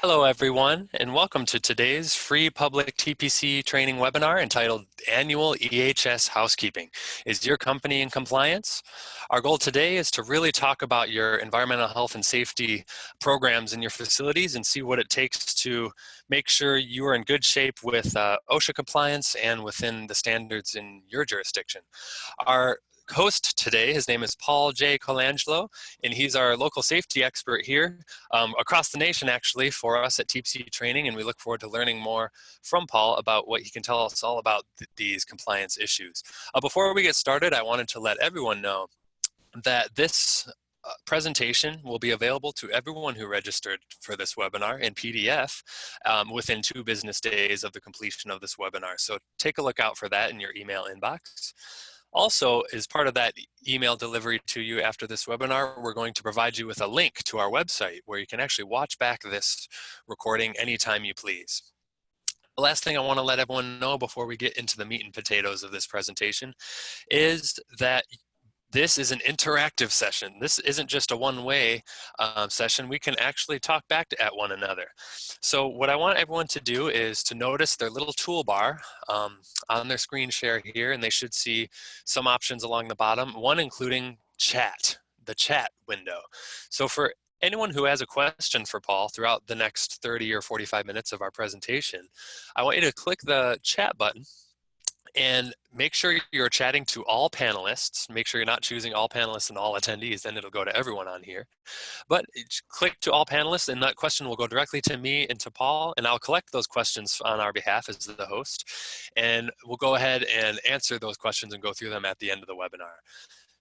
Hello everyone, and welcome to today's free public TPC training webinar entitled Annual EHS Housekeeping. Is your company in compliance? Our goal today is to really talk about your environmental health and safety programs in your facilities and see what it takes to make sure you are in good shape with OSHA compliance and within the standards in your jurisdiction. Our host today, his name is Paul J. Colangelo, and he's our local safety expert here across the nation actually for us at TPC training, and we look forward to learning more from Paul about what he can tell us all about these compliance issues. Before we get started, I wanted to let everyone know that this presentation will be available to everyone who registered for this webinar in PDF within 2 business days of the completion of this webinar. So take a look out for that in your email inbox. Also, as part of that email delivery to you after this webinar, we're going to provide you with a link to our website where you can actually watch back this recording anytime you please. The last thing I want to let everyone know before we get into the meat and potatoes of this presentation is that this is an interactive session. This isn't just a one-way session. We can actually talk back at one another. So what I want everyone to do is to notice their little toolbar on their screen share here, and they should see some options along the bottom, one including chat, the chat window. So for anyone who has a question for Paul throughout the next 30 or 45 minutes of our presentation, I want you to click the chat button and make sure you're chatting to all panelists. Make sure you're not choosing all panelists and all attendees, then it'll go to everyone on here. But click to all panelists and that question will go directly to me and to Paul, and I'll collect those questions on our behalf as the host. And we'll go ahead and answer those questions and go through them at the end of the webinar.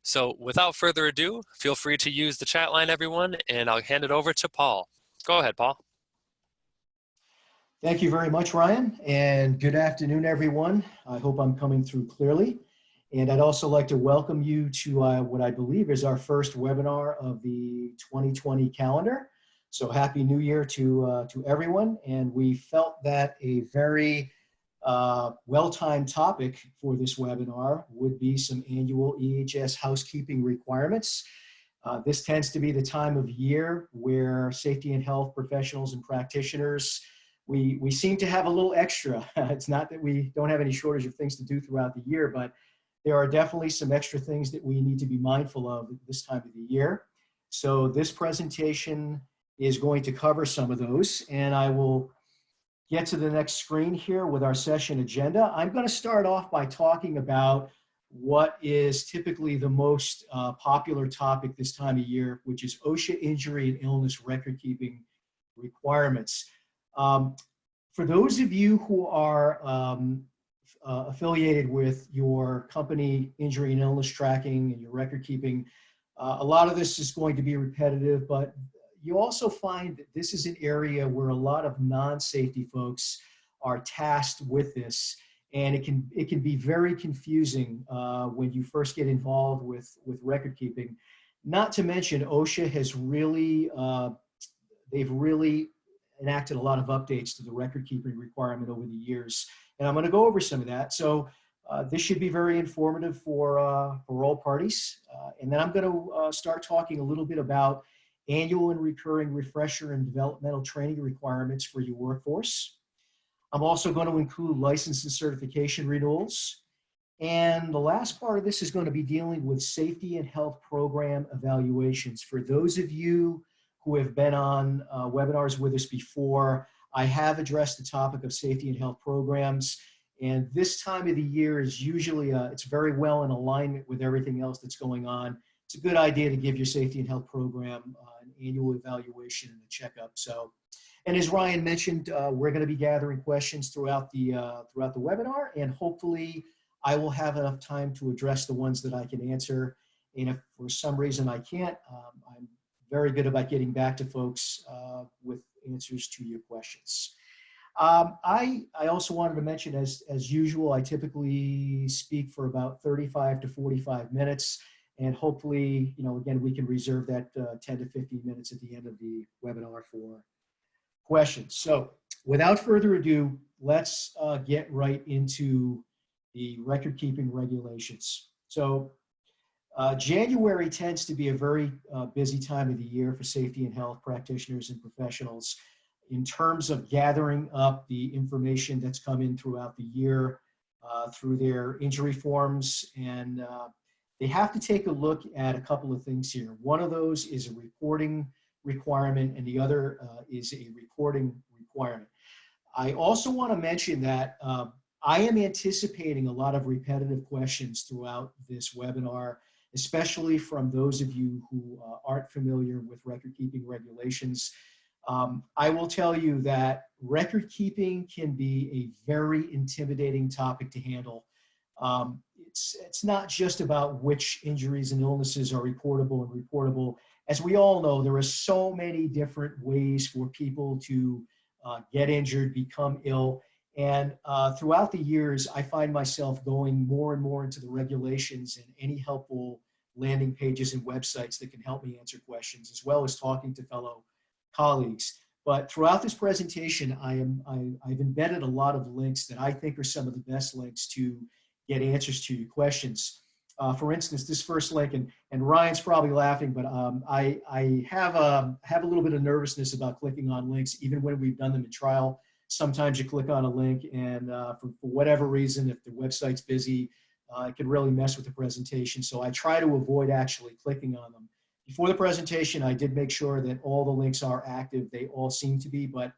So without further ado, feel free to use the chat line, everyone, and I'll hand it over to Paul. Go ahead, Paul. Thank you very much, Ryan, and good afternoon, everyone. I hope I'm coming through clearly. And I'd also like to welcome you to what I believe is our first webinar of the 2020 calendar. So happy New Year to everyone. And we felt that a very well-timed topic for this webinar would be some annual EHS housekeeping requirements. This tends to be the time of year where safety and health professionals and practitioners we seem to have a little extra. It's not that we don't have any shortage of things to do throughout the year, but there are definitely some extra things that we need to be mindful of this time of the year. So this presentation is going to cover some of those, and I will get to the next screen here with our session agenda. I'm going to start off by talking about what is typically the most popular topic this time of year, which is OSHA injury and illness record keeping requirements. For those of you who are affiliated with your company injury and illness tracking and your record keeping, a lot of this is going to be repetitive, but you also find that this is an area where a lot of non-safety folks are tasked with this, and it can be very confusing when you first get involved with record keeping. Not to mention OSHA has really, they've really enacted a lot of updates to the record keeping requirement over the years. And I'm going to go over some of that. So this should be very informative for all parties. And then I'm going to start talking a little bit about annual and recurring refresher and developmental training requirements for your workforce. I'm also going to include license and certification renewals. And the last part of this is going to be dealing with safety and health program evaluations. For those of you who have been on webinars with us before, I have addressed the topic of safety and health programs. And this time of the year is usually, it's very well in alignment with everything else that's going on. It's a good idea to give your safety and health program an annual evaluation and a checkup. So, and as Ryan mentioned, we're going to be gathering questions throughout the webinar, and hopefully I will have enough time to address the ones that I can answer. And if for some reason I can't, I'm very good about getting back to folks with answers to your questions. I also wanted to mention, as usual, I typically speak for about 35 to 45 minutes, and hopefully, again, we can reserve that 10 to 15 minutes at the end of the webinar for questions. So without further ado, let's get right into the record keeping regulations. So January tends to be a very busy time of the year for safety and health practitioners and professionals. in terms of gathering up the information that's come in throughout the year through their injury forms. And they have to take a look at a couple of things here. One of those is a reporting requirement, and the other is a recording requirement. I also want to mention that I am anticipating a lot of repetitive questions throughout this webinar, especially from those of you who aren't familiar with record-keeping regulations. I will tell you that record-keeping can be a very intimidating topic to handle. It's not just about which injuries and illnesses are reportable and reportable. As we all know, there are so many different ways for people to get injured, become ill. And throughout the years, I find myself going more and more into the regulations and any helpful landing pages and websites that can help me answer questions, as well as talking to fellow colleagues. But throughout this presentation, I've embedded a lot of links that I think are some of the best links to get answers to your questions. For instance, this first link, and Ryan's probably laughing, but I have a little bit of nervousness about clicking on links, even when we've done them in trial. Sometimes you click on a link and for whatever reason, if the website's busy, it can really mess with the presentation. So I try to avoid actually clicking on them. Before the presentation, I did make sure that all the links are active. They all seem to be, but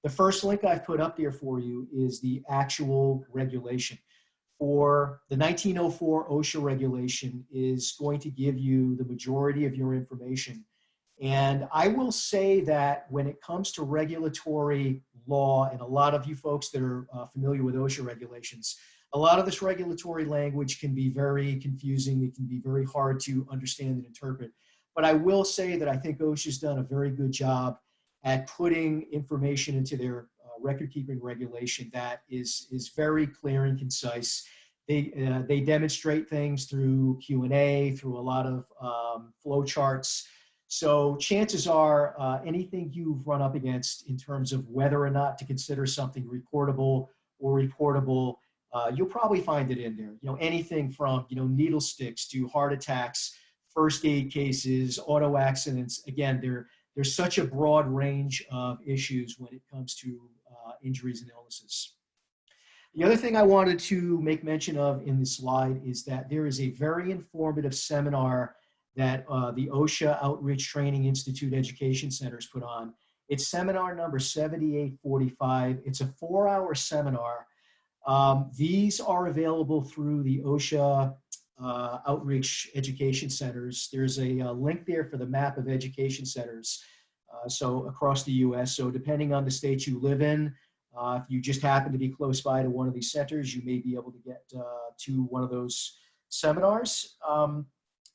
the first link I've put up there for you is the actual regulation. For the 1904 OSHA regulation is going to give you the majority of your information. And I will say that when it comes to regulatory law, and a lot of you folks that are familiar with OSHA regulations, a lot of this regulatory language can be very confusing. It can be very hard to understand and interpret. But I will say that I think OSHA's done a very good job at putting information into their record-keeping regulation that is very clear and concise. They demonstrate things through Q&A, through a lot of flow charts. So chances are anything you've run up against in terms of whether or not to consider something reportable or reportable, you'll probably find it in there. You know, anything from, you know, needle sticks to heart attacks, first aid cases, auto accidents. Again, there's such a broad range of issues when it comes to injuries and illnesses. The other thing I wanted to make mention of in this slide is that there is a very informative seminar that the OSHA Outreach Training Institute Education Centers put on. It's seminar number 7845. It's a 4-hour seminar. These are available through the OSHA Outreach Education Centers. There's a link there for the map of education centers so across the US. So depending on the state you live in, if you just happen to be close by to one of these centers, you may be able to get to one of those seminars.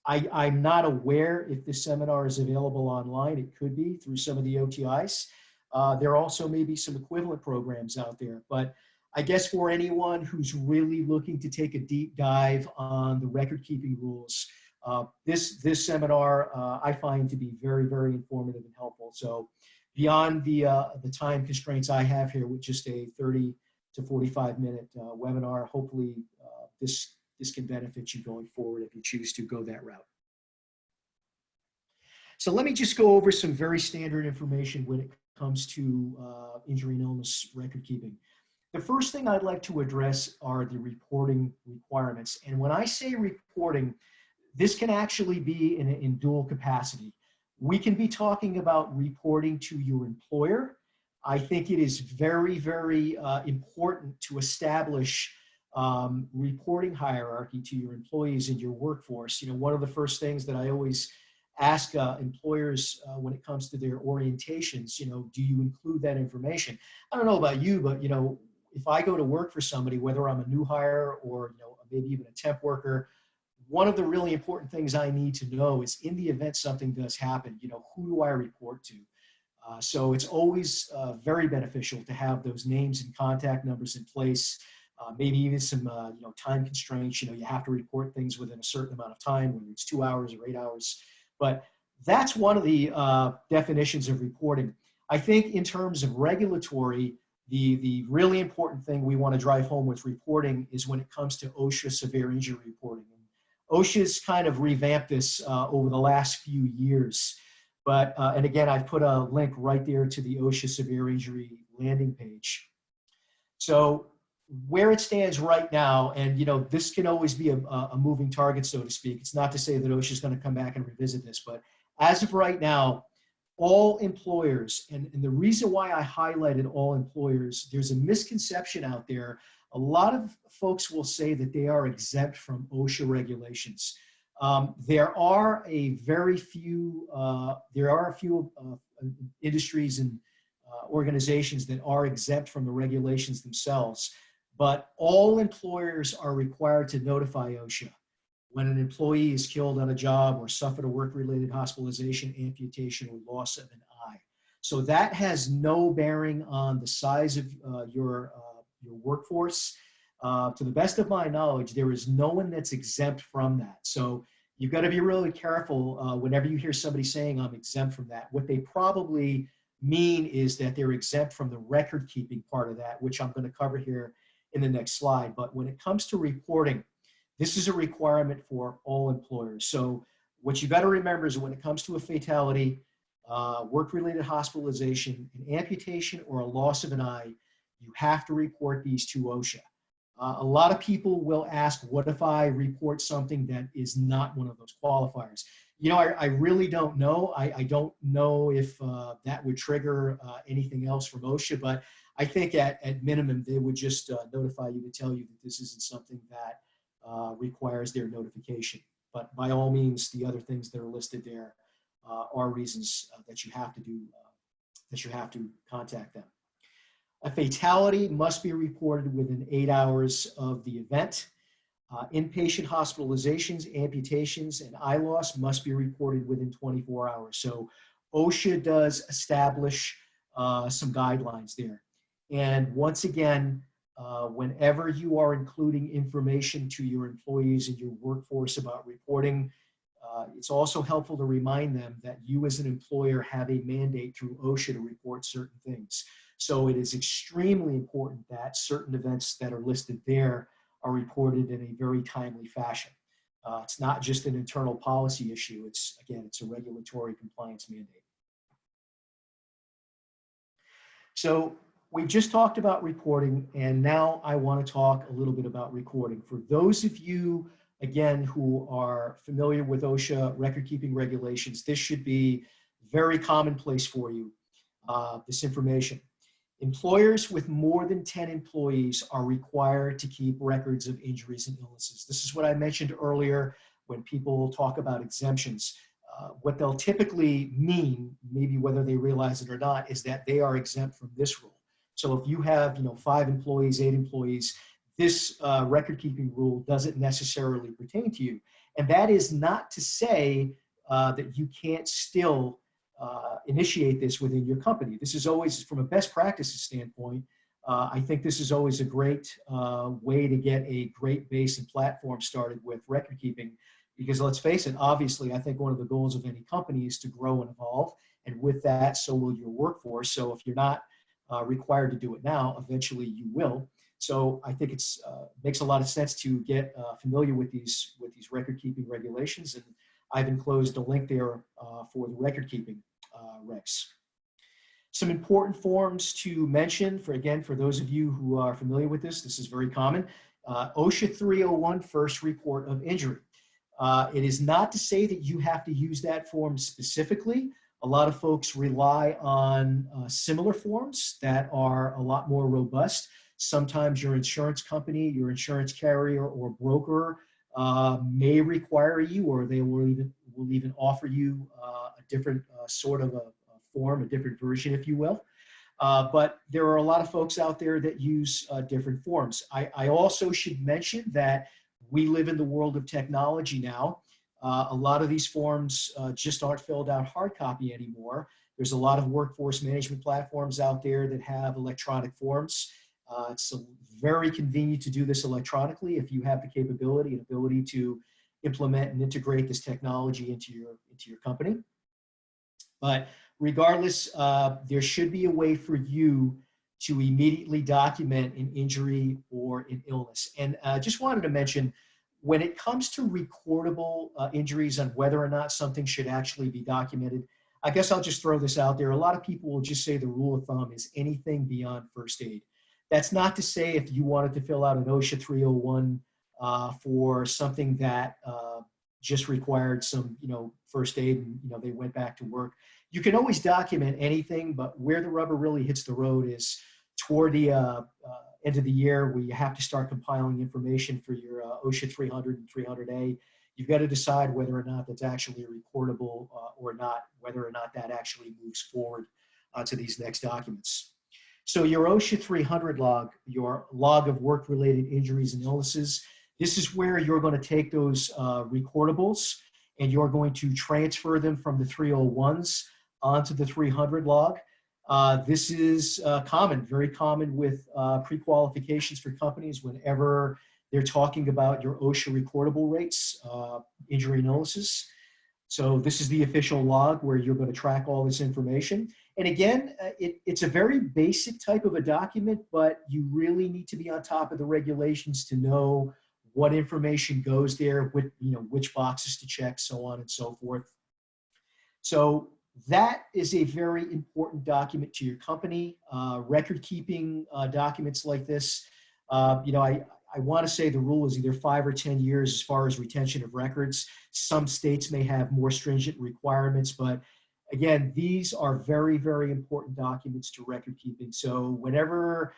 I'm not aware if this seminar is available online. It could be through some of the OTIs. There also may be some equivalent programs out there, but I guess for anyone who's really looking to take a deep dive on the record-keeping rules, this seminar I find to be very, very informative and helpful. So beyond the time constraints I have here with just a 30 to 45-minute webinar, hopefully this can benefit you going forward if you choose to go that route. So let me just go over some very standard information when it comes to injury and illness record keeping. The first thing I'd like to address are the reporting requirements. And when I say reporting, this can actually be in dual capacity. We can be talking about reporting to your employer. I think it is very, very important to establish reporting hierarchy to your employees and your workforce. You know, one of the first things that I always ask employers when it comes to their orientations, you know, do you include that information? I don't know about you, but, you know, if I go to work for somebody, whether I'm a new hire or, you know, maybe even a temp worker, one of the really important things I need to know is in the event something does happen, you know, who do I report to? So it's always very beneficial to have those names and contact numbers in place. Maybe even some, you know, time constraints. You know, you have to report things within a certain amount of time, whether it's 2 hours or 8 hours. But that's one of the definitions of reporting. I think in terms of regulatory, the really important thing we want to drive home with reporting is when it comes to OSHA severe injury reporting. And OSHA's kind of revamped this over the last few years. But, and again, I've put a link right there to the OSHA severe injury landing page. So where it stands right now, and this can always be a moving target, so to speak. It's not to say that OSHA is going to come back and revisit this, but as of right now, all employers, and the reason why I highlighted all employers, there's a misconception out there. A lot of folks will say that they are exempt from OSHA regulations. There are a few industries and organizations that are exempt from the regulations themselves, but all employers are required to notify OSHA when an employee is killed on a job or suffered a work-related hospitalization, amputation, or loss of an eye. So that has no bearing on the size of your workforce. To the best of my knowledge, there is no one that's exempt from that. So you've got to be really careful whenever you hear somebody saying I'm exempt from that. What they probably mean is that they're exempt from the record keeping part of that, which I'm going to cover here in the next slide. But when it comes to reporting, this is a requirement for all employers. So what you got to remember is when it comes to a fatality, work-related hospitalization, an amputation, or a loss of an eye, you have to report these to OSHA. A lot of people will ask, what if I report something that is not one of those qualifiers? I really don't know. I don't know if that would trigger anything else from OSHA, but I think at minimum, they would just notify you to tell you that this isn't something that requires their notification. But by all means, the other things that are listed there are reasons that you have to do, that you have to contact them. A fatality must be reported within 8 hours of the event. Inpatient hospitalizations, amputations, and eye loss must be reported within 24 hours. So OSHA does establish some guidelines there. And once again, whenever you are including information to your employees and your workforce about reporting, it's also helpful to remind them that you as an employer have a mandate through OSHA to report certain things. So it is extremely important that certain events that are listed there are reported in a very timely fashion. It's not just an internal policy issue. It's a regulatory compliance mandate. So we just talked about reporting, and now I want to talk a little bit about recording. For those of you, again, who are familiar with OSHA record-keeping regulations, this should be very commonplace for you, this information. Employers with more than 10 employees are required to keep records of injuries and illnesses. This is what I mentioned earlier when people talk about exemptions. What they'll typically mean, maybe whether they realize it or not, is that they are exempt from this rule. So if you have 5 employees, 8 employees, this record-keeping rule doesn't necessarily pertain to you. And that is not to say that you can't still initiate this within your company. This is always, from a best practices standpoint, I think this is always a great way to get a great base and platform started with record keeping, because let's face it, obviously, I think one of the goals of any company is to grow and evolve, and with that, so will your workforce. So if you're not required to do it now, eventually you will. So I think it's makes a lot of sense to get familiar with these record keeping regulations, and I've enclosed a link there for the record keeping regs. Some important forms to mention for those of you who are familiar with this is very common. OSHA 301 first report of injury. It is not to say that you have to use that form specifically. A lot of folks rely on similar forms that are a lot more robust. Sometimes your insurance company, your insurance carrier or broker may require you, or they will even offer you a different sort of a form, a different version, if you will. But there are a lot of folks out there that use different forms. I also should mention that we live in the world of technology now. A lot of these forms just aren't filled out hard copy anymore. There's a lot of workforce management platforms out there that have electronic forms. It's very convenient to do this electronically if you have the capability and ability to implement and integrate this technology into your company. But regardless, there should be a way for you to immediately document an injury or an illness. And just wanted to mention, when it comes to recordable injuries and whether or not something should actually be documented, I guess I'll just throw this out there. A lot of people will just say the rule of thumb is anything beyond first aid. That's not to say if you wanted to fill out an OSHA 301 for something that just required some, first aid and, they went back to work. You can always document anything, but where the rubber really hits the road is toward the end of the year where you have to start compiling information for your OSHA 300 and 300A. You've got to decide whether or not that's actually recordable or not, whether or not that actually moves forward to these next documents. So your OSHA 300 log, your log of work-related injuries and illnesses, this is where you're going to take those recordables and you're going to transfer them from the 301s onto the 300 log. This is common, very common with pre-qualifications for companies whenever they're talking about your OSHA recordable rates, injury and illnesses. So this is the official log where you're going to track all this information. And again, it's a very basic type of a document, but you really need to be on top of the regulations to know what information goes there, which boxes to check, so on and so forth. So that is a very important document to your company. Record keeping documents like this, I want to say the rule is either 5 or 10 years as far as retention of records. Some states may have more stringent requirements, but again, these are very, very important documents to record keeping. So whenever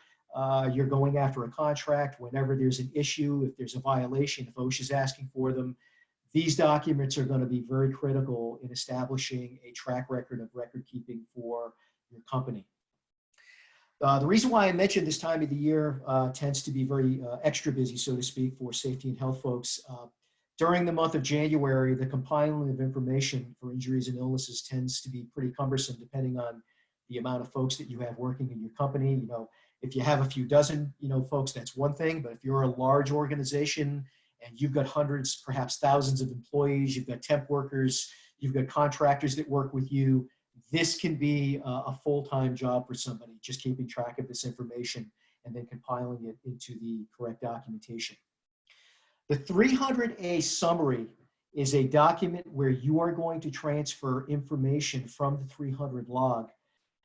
you're going after a contract, whenever there's an issue, if there's a violation, if OSHA is asking for them, these documents are going to be very critical in establishing a track record of record keeping for your company. The reason why I mentioned this time of the year tends to be very extra busy, so to speak, for safety and health folks. During the month of January, the compiling of information for injuries and illnesses tends to be pretty cumbersome depending on the amount of folks that you have working in your company. If you have a few dozen, folks, that's one thing, but if you're a large organization and you've got hundreds, perhaps thousands of employees, you've got temp workers, you've got contractors that work with you, this can be a full-time job for somebody, just keeping track of this information and then compiling it into the correct documentation. The 300A summary is a document where you are going to transfer information from the 300 log.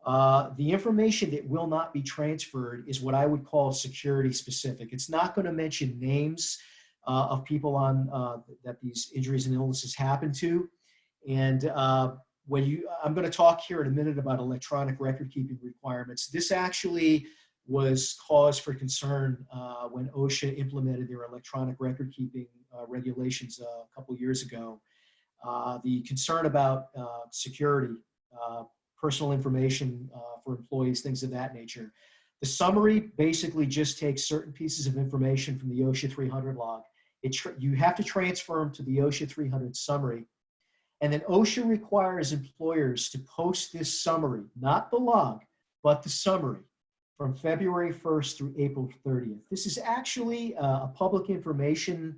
The information that will not be transferred is what I would call security specific. It's not going to mention names of people that these injuries and illnesses happen to. And I'm going to talk here in a minute about electronic record keeping requirements. This actually was cause for concern when OSHA implemented their electronic record keeping regulations a couple years ago. The concern about security, personal information for employees, things of that nature. The summary basically just takes certain pieces of information from the OSHA 300 log. You have to transfer them to the OSHA 300 summary. And then OSHA requires employers to post this summary, not the log, but the summary from February 1st through April 30th. This is actually a public information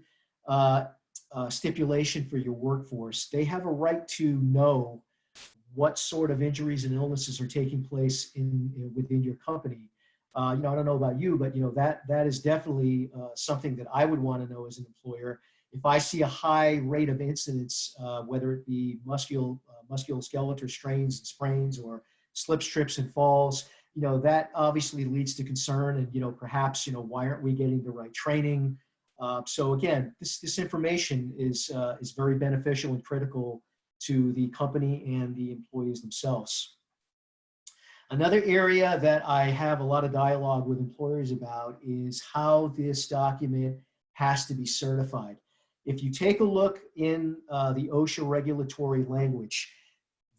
stipulation for your workforce. They have a right to know what sort of injuries and illnesses are taking place within your company. I don't know about you, but that is definitely something that I would want to know as an employer. If I see a high rate of incidents, whether it be musculoskeletal strains and sprains or slips, trips, and falls, that obviously leads to concern and, perhaps, why aren't we getting the right training? So again, this information is very beneficial and critical to the company and the employees themselves. Another area that I have a lot of dialogue with employers about is how this document has to be certified. If you take a look in the OSHA regulatory language,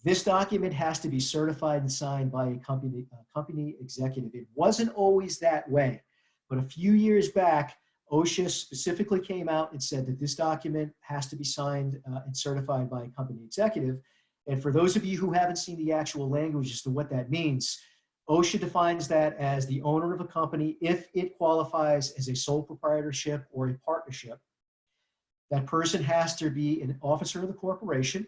this document has to be certified and signed by a company executive. It wasn't always that way, but a few years back, OSHA specifically came out and said that this document has to be signed and certified by a company executive. And for those of you who haven't seen the actual language as to what that means, OSHA defines that as the owner of a company if it qualifies as a sole proprietorship or a partnership. That person has to be an officer of the corporation,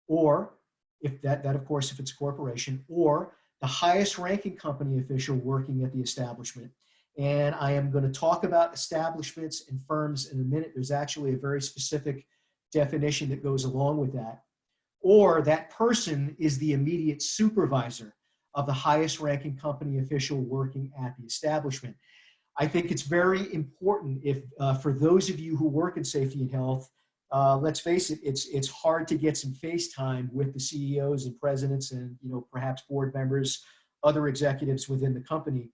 or if of course, if it's a corporation, or the highest ranking company official working at the establishment. And I am going to talk about establishments and firms in a minute. There's actually a very specific definition that goes along with that. or that person is the immediate supervisor of the highest ranking company official working at the establishment. I think it's very important if, for those of you who work in safety and health, let's face it, it's hard to get some face time with the CEOs and presidents and, perhaps board members, other executives within the company.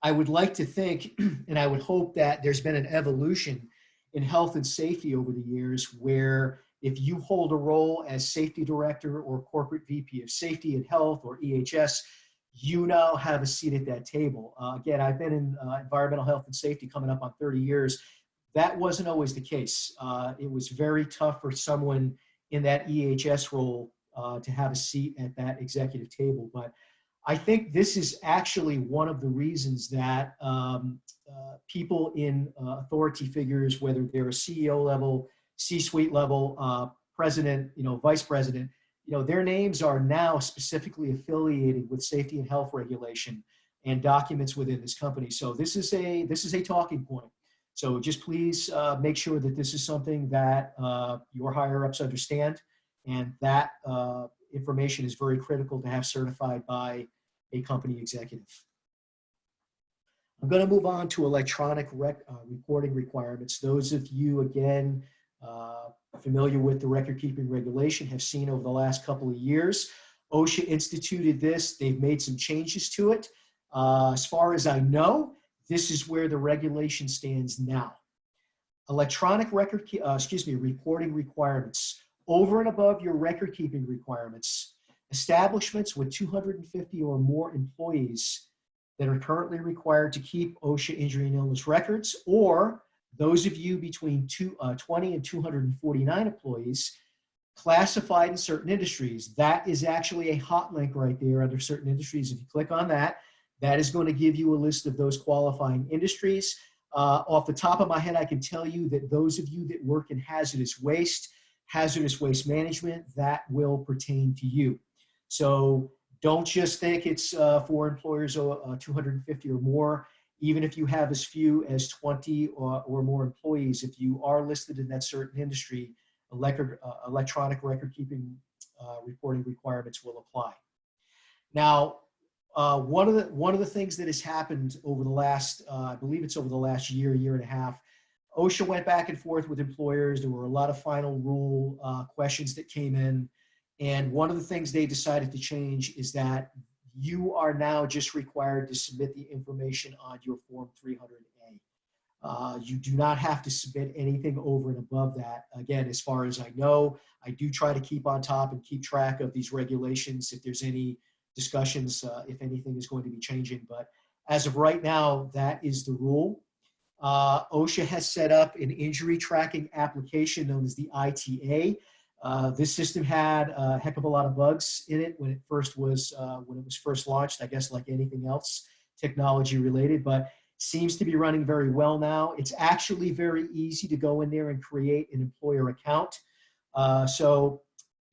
I would like to think, and I would hope that there's been an evolution in health and safety over the years where if you hold a role as safety director or corporate VP of safety and health or EHS, you now have a seat at that table. Again, I've been in environmental health and safety coming up on 30 years. That wasn't always the case. It was very tough for someone in that EHS role to have a seat at that executive table. But I think this is actually one of the reasons that people in authority figures, whether they're a CEO level, C-suite level, president, vice president, their names are now specifically affiliated with safety and health regulation and documents within this company. So this is a talking point. So just please make sure that this is something that your higher ups understand, and that information is very critical to have certified by a company executive. I'm going to move on to electronic reporting requirements. Those of you, again, familiar with the record keeping regulation have seen over the last couple of years, OSHA instituted this. They've made some changes to it. As far as I know, this is where the regulation stands now. Electronic reporting requirements. Over and above your record keeping requirements, establishments with 250 or more employees that are currently required to keep OSHA injury and illness records, or those of you between 20 and 249 employees classified in certain industries. That is actually a hot link right there under certain industries. If you click on that, that is going to give you a list of those qualifying industries. Off the top of my head, I can tell you that those of you that work in hazardous waste management, that will pertain to you. So don't just think it's for employers 250 or more. Even if you have as few as 20 or more employees, if you are listed in that certain industry, electronic record keeping reporting requirements will apply. Now, one of the things that has happened over the last, I believe it's over the last year and a half, OSHA went back and forth with employers. There were a lot of final rule questions that came in. And one of the things they decided to change is that you are now just required to submit the information on your Form 300A. You do not have to submit anything over and above that. Again, as far as I know, I do try to keep on top and keep track of these regulations if there's any discussions, if anything is going to be changing. But as of right now, that is the rule. OSHA has set up an injury tracking application known as the ITA. This system had a heck of a lot of bugs in it when it was first launched, I guess like anything else technology related, but seems to be running very well now. It's actually very easy to go in there and create an employer account. So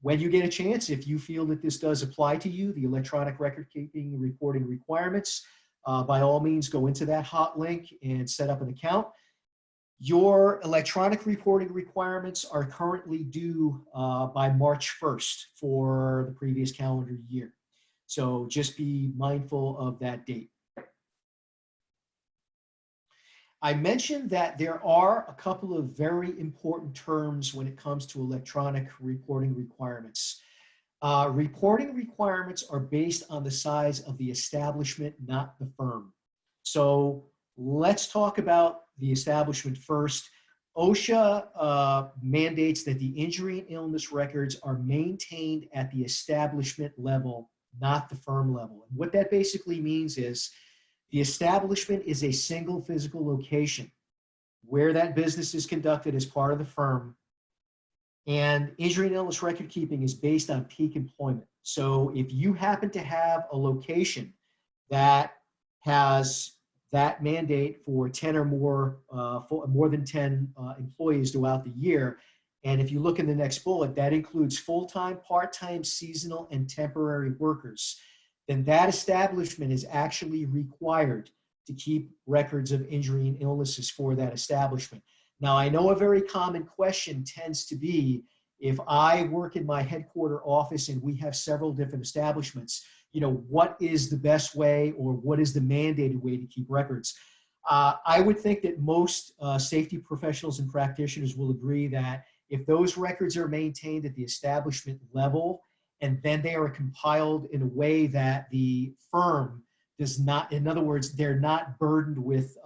when you get a chance, if you feel that this does apply to you, the electronic record keeping reporting requirements, by all means go into that hot link and set up an account. Your electronic reporting requirements are currently due by March 1st for the previous calendar year. So just be mindful of that date. I mentioned that there are a couple of very important terms when it comes to electronic reporting requirements. Reporting requirements are based on the size of the establishment, not the firm. So let's talk about the establishment first. OSHA mandates that the injury and illness records are maintained at the establishment level, not the firm level. And what that basically means is the establishment is a single physical location where that business is conducted as part of the firm. And injury and illness record keeping is based on peak employment. So if you happen to have a location that has that mandate for 10 or more, more than 10 employees throughout the year, and if you look in the next bullet, that includes full-time, part-time, seasonal, and temporary workers, then that establishment is actually required to keep records of injury and illnesses for that establishment. Now, I know a very common question tends to be, If I work in my headquarter office and we have several different establishments, what is the best way or what is the mandated way to keep records? I would think that most safety professionals and practitioners will agree that if those records are maintained at the establishment level and then they are compiled in a way that the firm does not, in other words, they're not burdened with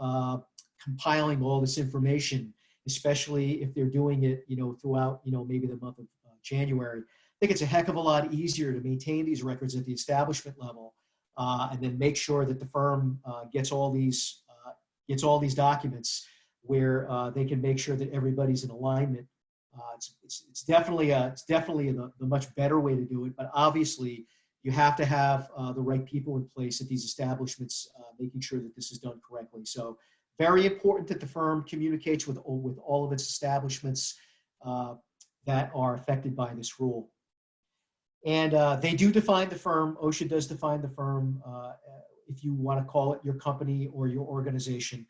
compiling all this information, especially if they're doing it, throughout, maybe the month of January. I think it's a heck of a lot easier to maintain these records at the establishment level and then make sure that the firm gets all these documents where they can make sure that everybody's in alignment. It's definitely the much better way to do it, but obviously you have to have the right people in place at these establishments, making sure that this is done correctly. So very important that the firm communicates with all of its establishments that are affected by this rule. And they do define the firm. OSHA does define the firm, if you want to call it your company or your organization,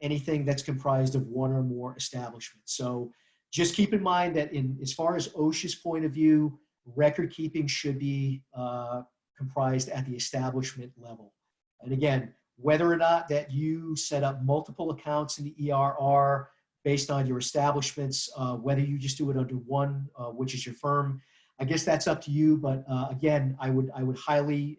anything that's comprised of one or more establishments. So just keep in mind that as far as OSHA's point of view, record keeping should be comprised at the establishment level. And again, whether or not that you set up multiple accounts in the ERR based on your establishments, whether you just do it under one, which is your firm, I guess that's up to you. But again, I would highly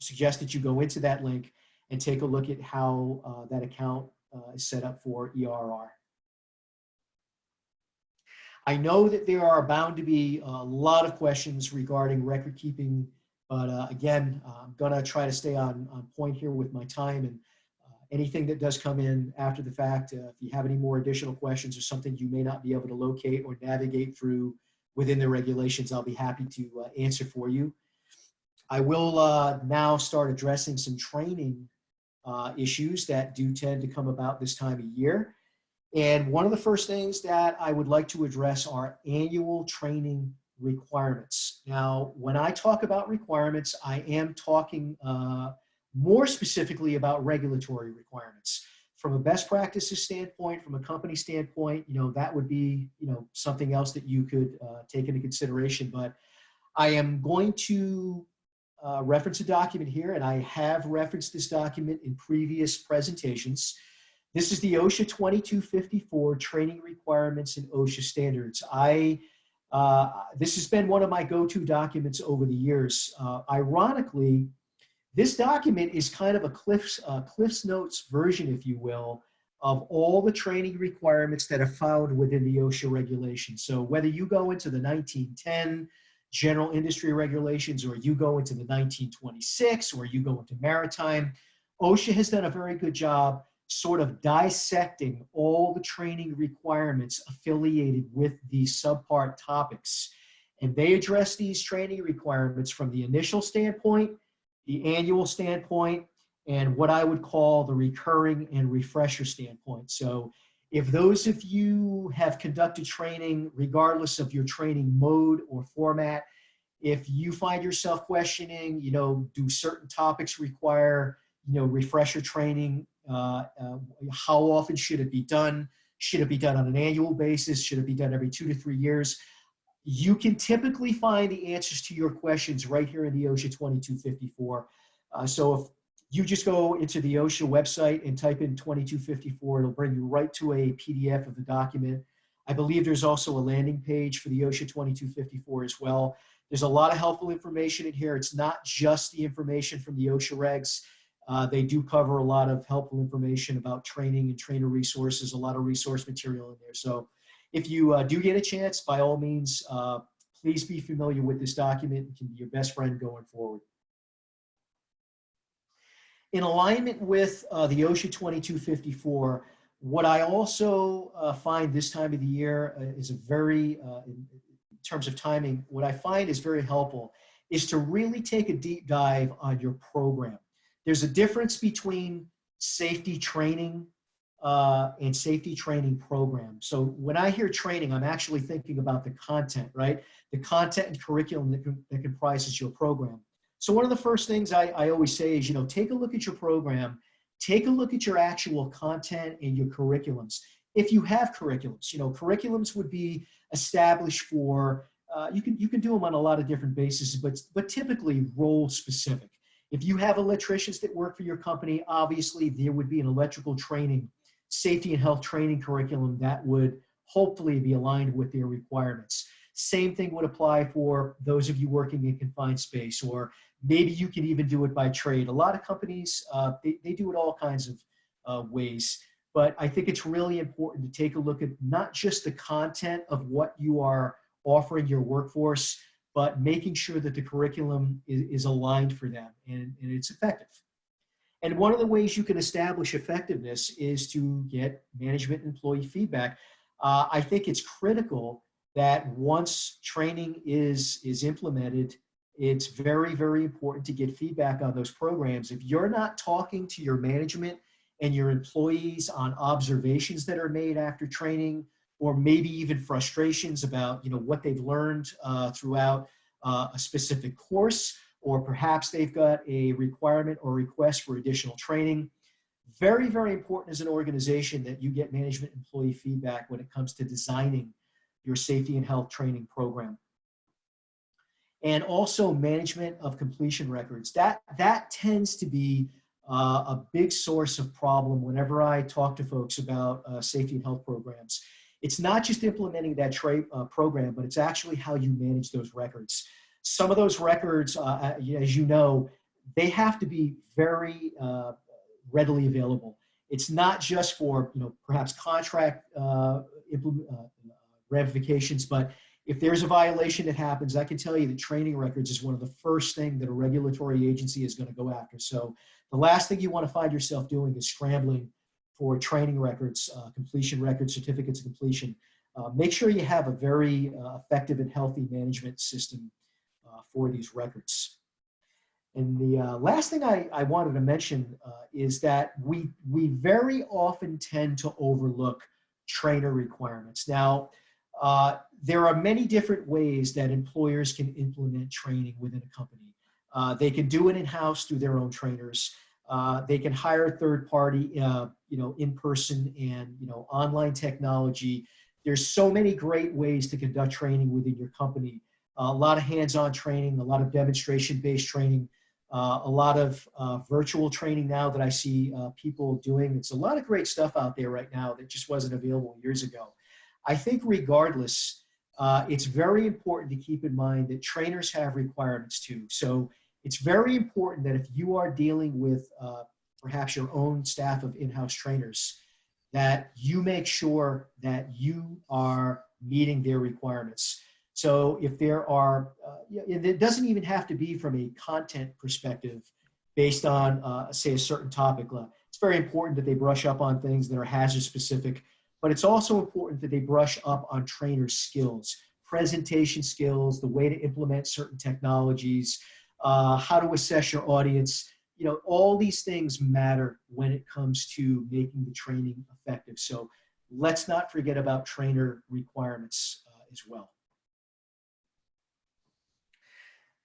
suggest that you go into that link and take a look at how that account is set up for ERR. I know that there are bound to be a lot of questions regarding record keeping, but again, I'm gonna try to stay on point here with my time, and anything that does come in after the fact, if you have any more additional questions or something you may not be able to locate or navigate through within the regulations, I'll be happy to answer for you. I will now start addressing some training issues that do tend to come about this time of year. And one of the first things that I would like to address are annual training requirements. Now, when I talk about requirements, I am talking more specifically about regulatory requirements. From a best practices standpoint, from a company standpoint, that would be, something else that you could take into consideration. But I am going to reference a document here, and I have referenced this document in previous presentations. This is the OSHA 2254 Training Requirements and OSHA Standards. This has been one of my go-to documents over the years. Ironically, this document is kind of a Cliff's Notes version, if you will, of all the training requirements that are found within the OSHA regulations. So whether you go into the 1910 general industry regulations, or you go into the 1926, or you go into maritime, OSHA has done a very good job sort of dissecting all the training requirements affiliated with these subpart topics. And they address these training requirements from the initial standpoint, the annual standpoint, and what I would call the recurring and refresher standpoint. So if those of you have conducted training, regardless of your training mode or format, if you find yourself questioning, do certain topics require, refresher training? How often should it be done? Should it be done on an annual basis? Should it be done every 2 to 3 years? You can typically find the answers to your questions right here in the OSHA 2254. So if you just go into the OSHA website and type in 2254, it'll bring you right to a PDF of the document. I believe there's also a landing page for the OSHA 2254 as well. There's a lot of helpful information in here. It's not just the information from the OSHA regs. They do cover a lot of helpful information about training and trainer resources, a lot of resource material in there. So if you do get a chance, by all means, please be familiar with this document. It can be your best friend going forward. In alignment with the OSHA 2254, what I also find this time of the year is a very, in terms of timing, what I find is very helpful is to really take a deep dive on your program. There's a difference between safety training and safety training program. So when I hear training, I'm actually thinking about the content, right? The content and curriculum that comprises your program. So one of the first things I always say is, take a look at your program, take a look at your actual content and your curriculums, if you have curriculums, curriculums would be established for, you can do them on a lot of different bases, but typically role specific. If you have electricians that work for your company, obviously there would be an electrical training, safety and health training curriculum that would hopefully be aligned with their requirements. Same thing would apply for those of you working in confined space, or maybe you can even do it by trade. A lot of companies, they do it all kinds of ways, but I think it's really important to take a look at not just the content of what you are offering your workforce, but making sure that the curriculum is aligned for them and it's effective. And one of the ways you can establish effectiveness is to get management and employee feedback. I think it's critical that once training is implemented, it's very, very important to get feedback on those programs. If you're not talking to your management and your employees on observations that are made after training, or maybe even frustrations about what they've learned throughout a specific course, or perhaps they've got a requirement or request for additional training. Very, very important as an organization that you get management employee feedback when it comes to designing your safety and health training program. And also management of completion records. That tends to be a big source of problem whenever I talk to folks about safety and health programs. It's not just implementing that program, but it's actually how you manage those records. Some of those records, as you know, they have to be very readily available. It's not just for perhaps contract ramifications, but if there's a violation that happens, I can tell you that training records is one of the first things that a regulatory agency is going to go after. So the last thing you want to find yourself doing is scrambling for training records, completion records, certificates of completion. Make sure you have a very effective and healthy management system for these records. And the last thing I wanted to mention is that we very often tend to overlook trainer requirements. Now, there are many different ways that employers can implement training within a company. They can do it in-house through their own trainers. They can hire a third party, in-person and online technology. There's so many great ways to conduct training within your company. A lot of hands-on training, a lot of demonstration-based training, a lot of virtual training now that I see people doing. It's a lot of great stuff out there right now that just wasn't available years ago. I think regardless, it's very important to keep in mind that trainers have requirements too. So it's very important that if you are dealing with perhaps your own staff of in-house trainers, that you make sure that you are meeting their requirements. So if there are, it doesn't even have to be from a content perspective based on, say, a certain topic. It's very important that they brush up on things that are hazard specific, but it's also important that they brush up on trainer skills, presentation skills, the way to implement certain technologies, how to assess your audience. All these things matter when it comes to making the training effective. So let's not forget about trainer requirements as well.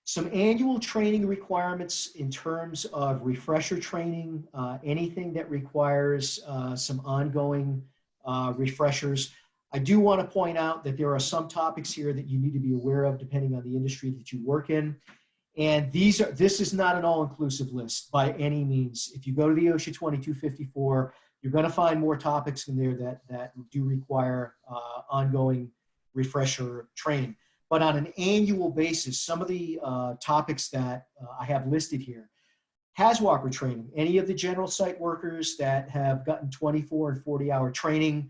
Some annual training requirements in terms of refresher training, anything that requires some ongoing refreshers. I do want to point out that there are some topics here that you need to be aware of depending on the industry that you work in. And this is not an all-inclusive list by any means. If you go to the OSHA 2254, you're going to find more topics in there that do require ongoing refresher training. But on an annual basis, some of the topics that I have listed here: HAZWalker training. Any of the general site workers that have gotten 24 and 40-hour training.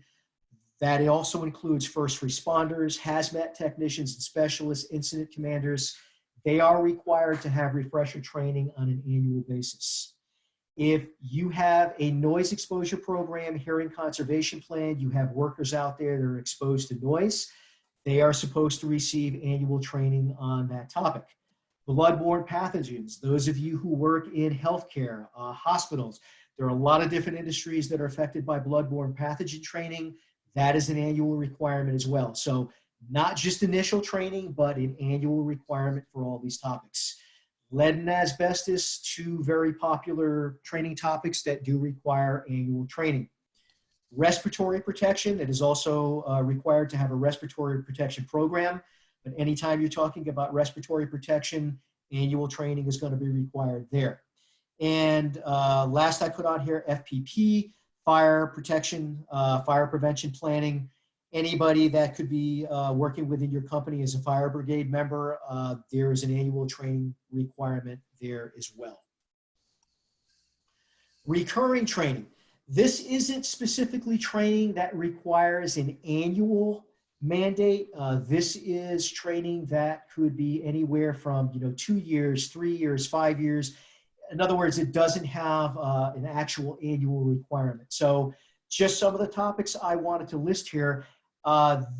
That also includes first responders, hazmat technicians and specialists, incident commanders. They are required to have refresher training on an annual basis. If you have a noise exposure program, hearing conservation plan, you have workers out there that are exposed to noise, they are supposed to receive annual training on that topic. Bloodborne pathogens, those of you who work in healthcare, hospitals, there are a lot of different industries that are affected by bloodborne pathogen training. That is an annual requirement as well. So not just initial training, but an annual requirement for all these topics. Lead and asbestos, two very popular training topics that do require annual training. Respiratory protection, that is also required to have a respiratory protection program. But anytime you're talking about respiratory protection, annual training is going to be required there. And last I put on here, FPP, fire protection, fire prevention planning. Anybody that could be working within your company as a fire brigade member, there is an annual training requirement there as well. Recurring training. This isn't specifically training that requires an annual mandate. This is training that could be anywhere from 2 years, 3 years, 5 years. In other words, it doesn't have an actual annual requirement. So just some of the topics I wanted to list here.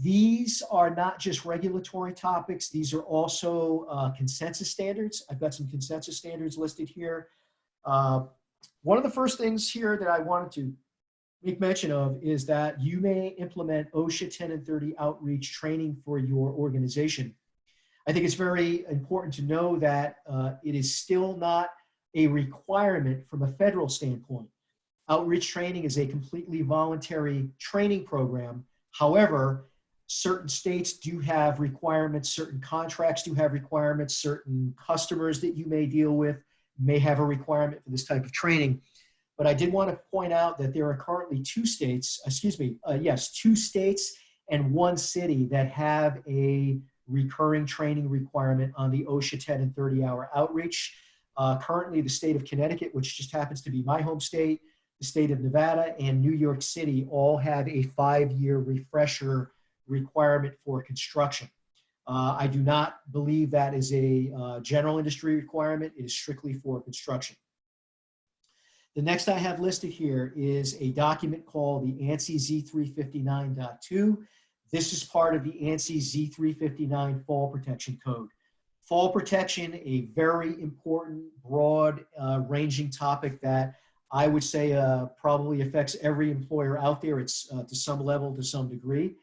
These are not just regulatory topics. These are also consensus standards. I've got some consensus standards listed here. One of the first things here that I wanted to make mention of is that you may implement OSHA 10 and 30 outreach training for your organization. I think it's very important to know that it is still not a requirement from a federal standpoint. Outreach training is a completely voluntary training program. However, certain states do have requirements, certain contracts do have requirements, certain customers that you may deal with may have a requirement for this type of training. But I did want to point out that there are currently 2 states, two states and 1 city that have a recurring training requirement on the OSHA 10 and 30-hour outreach. Currently, the state of Connecticut, which just happens to be my home state, the state of Nevada, and New York City all have a 5-year refresher requirement for construction. I do not believe that is a general industry requirement. It is strictly for construction. The next I have listed here is a document called the ANSI Z359.2. This is part of the ANSI Z359 Fall Protection Code. Fall protection, a very important, broad ranging topic that I would say probably affects every employer out there. It's to some level, to some degree.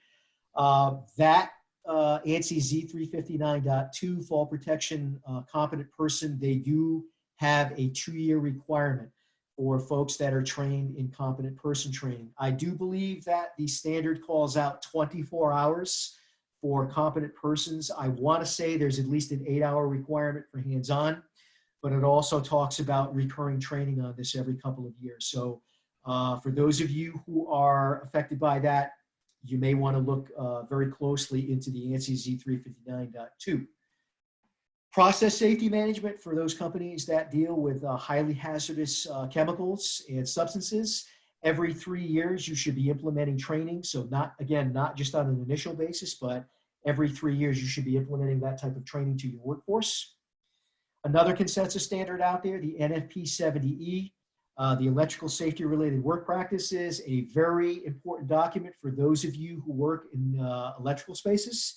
That ANSI Z359.2 Fall Protection Competent Person, they do have a 2-year requirement for folks that are trained in competent person training. I do believe that the standard calls out 24 hours for competent persons. I want to say there's at least an 8-hour requirement for hands-on, but it also talks about recurring training on this every couple of years. So for those of you who are affected by that, you may want to look very closely into the ANSI Z359.2. Process safety management for those companies that deal with highly hazardous chemicals and substances. Every 3 years, you should be implementing training. So not just on an initial basis, but every 3 years, you should be implementing that type of training to your workforce. Another consensus standard out there, the NFP 70E, the electrical safety related work practices, a very important document for those of you who work in electrical spaces.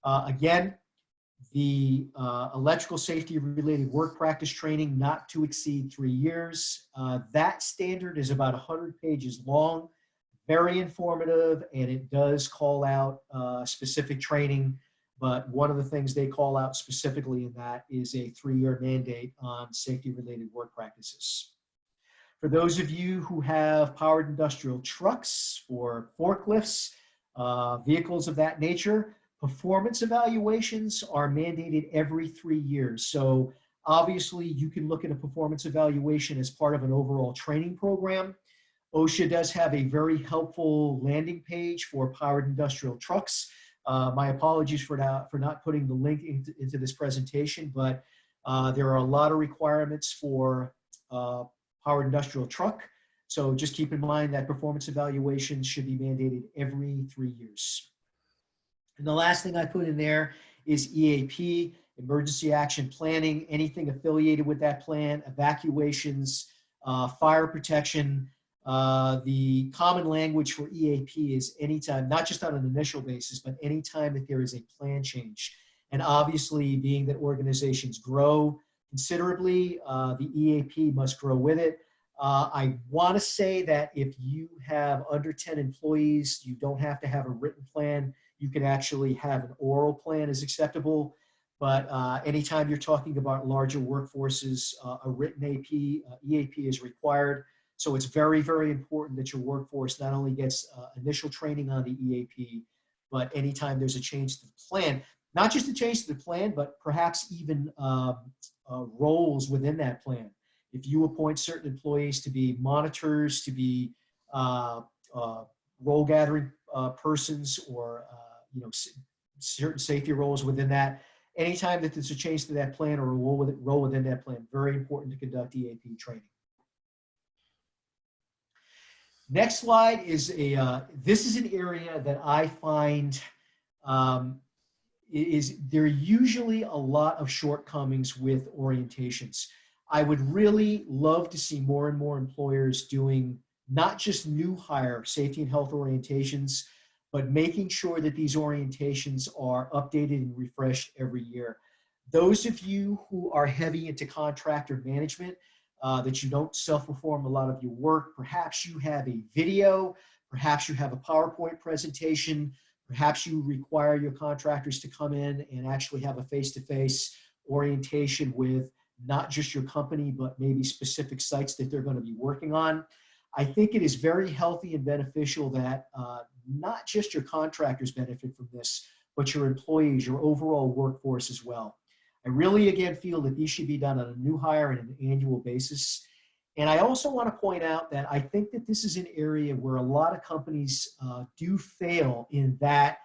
Again, the electrical safety related work practice training not to exceed 3 years. That standard is about 100 pages long, very informative, and it does call out specific training. But one of the things they call out specifically in that is a 3-year mandate on safety related work practices. For those of you who have powered industrial trucks or forklifts, vehicles of that nature, performance evaluations are mandated every 3 years. So obviously you can look at a performance evaluation as part of an overall training program. OSHA does have a very helpful landing page for powered industrial trucks. My apologies for not putting the link into this presentation, but there are a lot of requirements for powered industrial truck. So just keep in mind that performance evaluations should be mandated every 3 years. And the last thing I put in there is EAP, emergency action planning, anything affiliated with that plan, evacuations, fire protection. The common language for EAP is anytime, not just on an initial basis, but anytime that there is a plan change. And obviously, being that organizations grow considerably, the EAP must grow with it. I want to say that if you have under 10 employees, you don't have to have a written plan. You can actually have an oral plan is acceptable. But anytime you're talking about larger workforces, a written EAP is required. So it's very, very important that your workforce not only gets initial training on the EAP, but anytime there's a change to the plan, not just a change to the plan, but perhaps even roles within that plan. If you appoint certain employees to be monitors, to be role gathering persons, or certain safety roles within that, anytime that there's a change to that plan or a role within that plan, very important to conduct EAP training. Next slide is this is an area that I find there are usually a lot of shortcomings with orientations. I would really love to see more and more employers doing not just new hire safety and health orientations, but making sure that these orientations are updated and refreshed every year. Those of you who are heavy into contractor management, that you don't self-perform a lot of your work, perhaps you have a video, perhaps you have a PowerPoint presentation, perhaps you require your contractors to come in and actually have a face-to-face orientation with not just your company, but maybe specific sites that they're going to be working on. I think it is very healthy and beneficial that not just your contractors benefit from this, but your employees, your overall workforce as well. I really, again, feel that these should be done on a new hire and an annual basis. And I also want to point out that I think that this is an area where a lot of companies do fail in that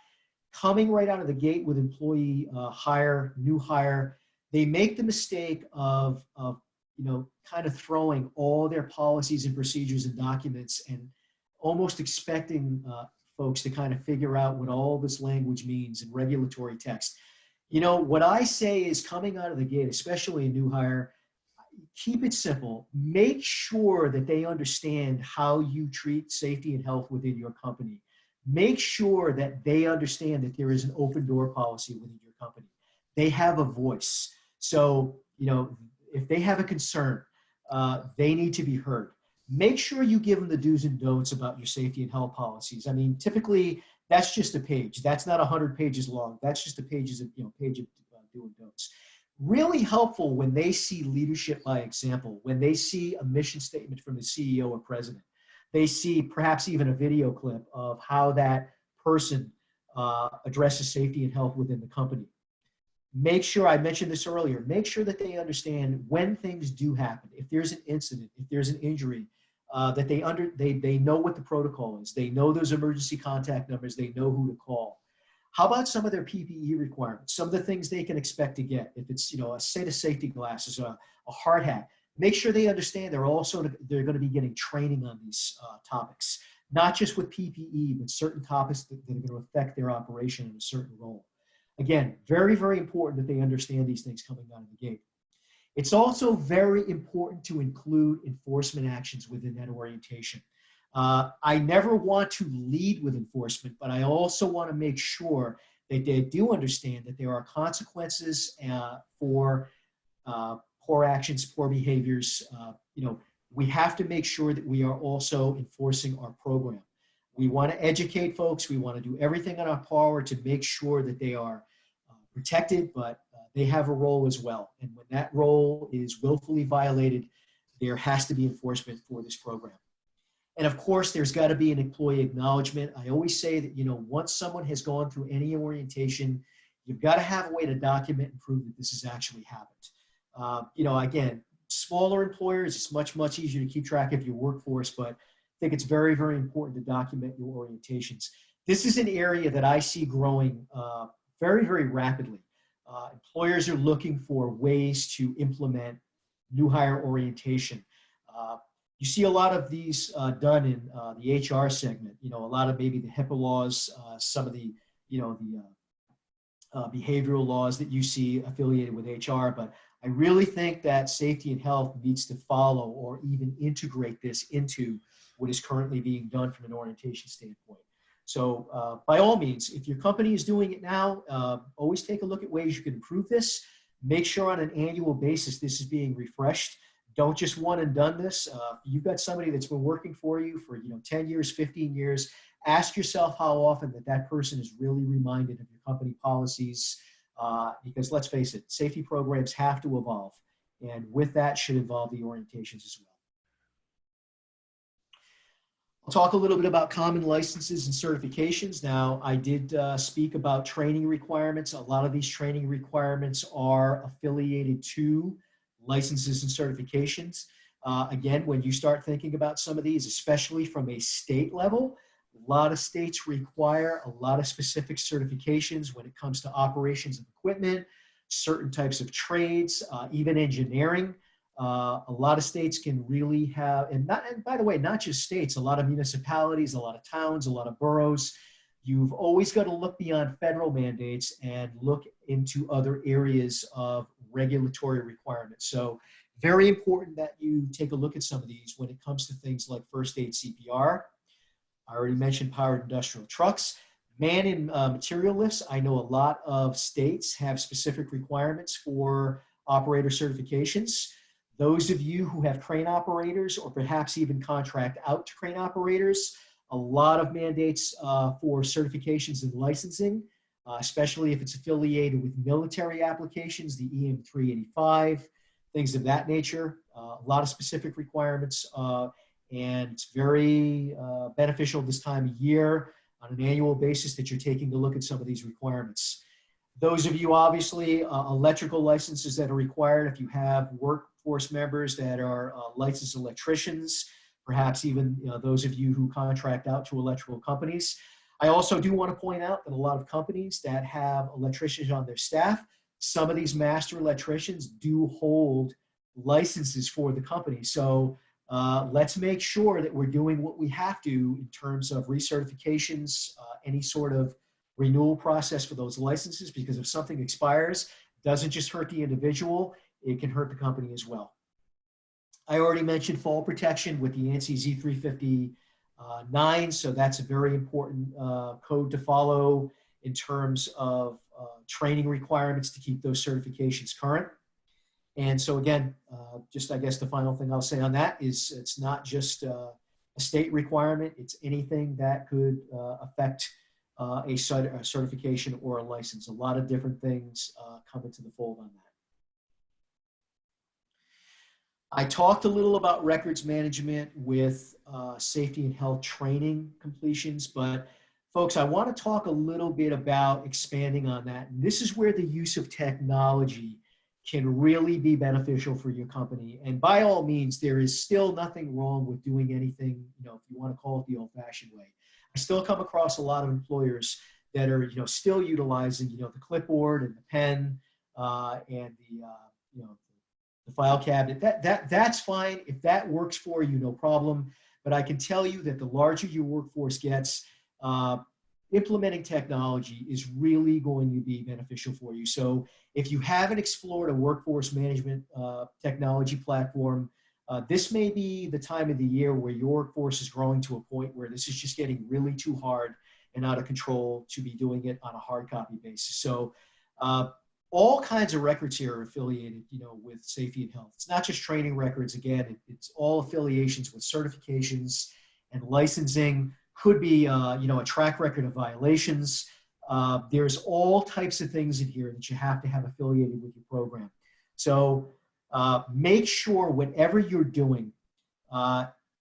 coming right out of the gate with employee new hire, they make the mistake of kind of throwing all their policies and procedures and documents and almost expecting folks to kind of figure out what all this language means in regulatory text. What I say is coming out of the gate, especially a new hire, keep it simple. Make sure that they understand how you treat safety and health within your company. Make sure that they understand that there is an open door policy within your company. They have a voice. So, if they have a concern, they need to be heard. Make sure you give them the do's and don'ts about your safety and health policies. I mean, typically that's just a page. That's not 100 pages long. That's just a page of do and don'ts. Really helpful when they see leadership by example, when they see a mission statement from the CEO or president. They see perhaps even a video clip of how that person addresses safety and health within the company. Make sure, I mentioned this earlier, make sure that they understand when things do happen. If there's an incident, if there's an injury, that they know what the protocol is. They know those emergency contact numbers. They know who to call. How about some of their PPE requirements? Some of the things they can expect to get. If it's a set of safety glasses, a hard hat, make sure they understand they're going to be getting training on these topics, not just with PPE, but certain topics that are going to affect their operation in a certain role. Again, very, very important that they understand these things coming out of the gate. It's also very important to include enforcement actions within that orientation. I never want to lead with enforcement, but I also want to make sure that they do understand that there are consequences for poor actions, poor behaviors. We have to make sure that we are also enforcing our program. We want to educate folks. We want to do everything in our power to make sure that they are protected, but they have a role as well. And when that role is willfully violated, there has to be enforcement for this program. And of course, there's got to be an employee acknowledgement. I always say that, once someone has gone through any orientation, you've got to have a way to document and prove that this has actually happened. Again, smaller employers, it's much, much easier to keep track of your workforce, but I think it's very, very important to document your orientations. This is an area that I see growing very, very rapidly. Employers are looking for ways to implement new hire orientation. You see a lot of these done in the HR segment, a lot of maybe the HIPAA laws, some of the, behavioral laws that you see affiliated with HR, but I really think that safety and health needs to follow or even integrate this into what is currently being done from an orientation standpoint. So by all means, if your company is doing it now, always take a look at ways you can improve this. Make sure on an annual basis this is being refreshed. Don't just one and done this. You've got somebody that's been working for you for 10 years, 15 years. Ask yourself how often that person is really reminded of your company policies, because let's face it, safety programs have to evolve. And with that should involve the orientations as well. I'll talk a little bit about common licenses and certifications. Now, I did speak about training requirements. A lot of these training requirements are affiliated to licenses and certifications. Again, when you start thinking about some of these, especially from a state level, a lot of states require a lot of specific certifications when it comes to operations of equipment, certain types of trades, even engineering. A lot of states can really have, and by the way, not just states, a lot of municipalities, a lot of towns, a lot of boroughs. You've always got to look beyond federal mandates and look into other areas of regulatory requirements. So very important that you take a look at some of these when it comes to things like first aid CPR. I already mentioned powered industrial trucks. Man and material lifts. I know a lot of states have specific requirements for operator certifications. Those of you who have crane operators or perhaps even contract out to crane operators, a lot of mandates for certifications and licensing, especially if it's affiliated with military applications, the EM 385, things of that nature. A lot of specific requirements, and it's very beneficial this time of year on an annual basis that you're taking a look at some of these requirements. Those of you, obviously, electrical licenses that are required, if you have workforce members that are licensed electricians, perhaps even those of you who contract out to electrical companies. I also do want to point out that a lot of companies that have electricians on their staff, some of these master electricians do hold licenses for the company. So let's make sure that we're doing what we have to in terms of recertifications, any sort of renewal process for those licenses, because if something expires, it doesn't just hurt the individual, it can hurt the company as well. I already mentioned fall protection with the ANSI Z359, so that's a very important code to follow in terms of training requirements to keep those certifications current. And so again, just I guess the final thing I'll say on that is it's not just a state requirement, it's anything that could affect a certification or a license. A lot of different things come into the fold on that. I talked a little about records management with safety and health training completions, but folks, I want to talk a little bit about expanding on that. And this is where the use of technology can really be beneficial for your company. And by all means, there is still nothing wrong with doing anything, if you want to call it the old-fashioned way. I still come across a lot of employers that are, still utilizing, the clipboard and the pen and the file cabinet. That's fine. If that works for you, no problem. But I can tell you that the larger your workforce gets, implementing technology is really going to be beneficial for you. So if you haven't explored a workforce management technology platform, this may be the time of the year where your workforce is growing to a point where this is just getting really too hard and out of control to be doing it on a hard copy basis. So all kinds of records here are affiliated, with safety and health. It's not just training records. Again, it's all affiliations with certifications and licensing. Could be, a track record of violations. There's all types of things in here that you have to have affiliated with your program. So make sure whatever you're doing,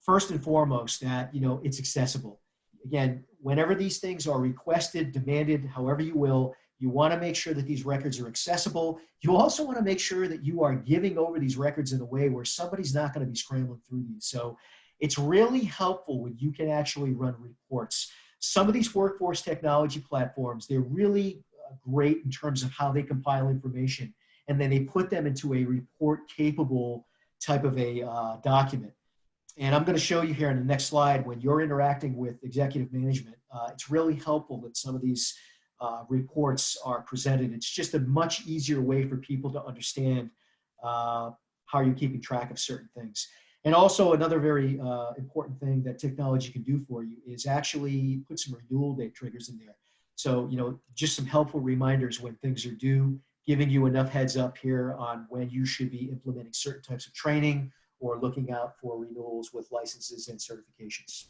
first and foremost, that, it's accessible. Again, whenever these things are requested, demanded, however you will, you want to make sure that these records are accessible. You also want to make sure that you are giving over these records in a way where somebody's not going to be scrambling through these. So it's really helpful when you can actually run reports. Some of these workforce technology platforms, they're really great in terms of how they compile information, and then they put them into a report-capable type of a document. And I'm going to show you here in the next slide, when you're interacting with executive management, it's really helpful that some of these reports are presented. It's just a much easier way for people to understand how you're keeping track of certain things. And also another very important thing that technology can do for you is actually put some renewal date triggers in there. So, just some helpful reminders when things are due, giving you enough heads up here on when you should be implementing certain types of training or looking out for renewals with licenses and certifications.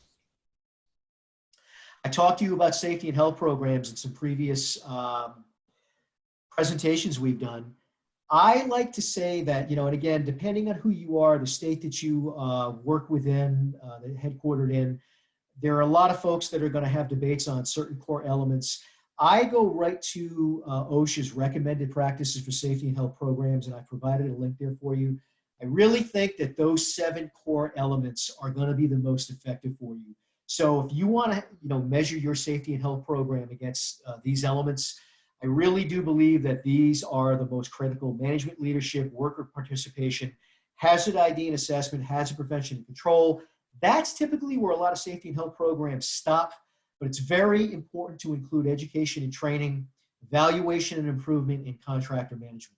I talked to you about safety and health programs in some previous presentations we've done. I like to say that, and again, depending on who you are, the state that you work within, headquartered in, There are a lot of folks that are going to have debates on certain core elements. I go right to OSHA's recommended practices for safety and health programs, and I provided a link there for you. I really think that those 7 core elements are going to be the most effective for you. So if you want to measure your safety and health program against these elements, I really do believe that these are the most critical: management, leadership, worker participation, hazard ID and assessment, hazard prevention and control. That's typically where a lot of safety and health programs stop, but it's very important to include education and training, evaluation and improvement, and contractor management.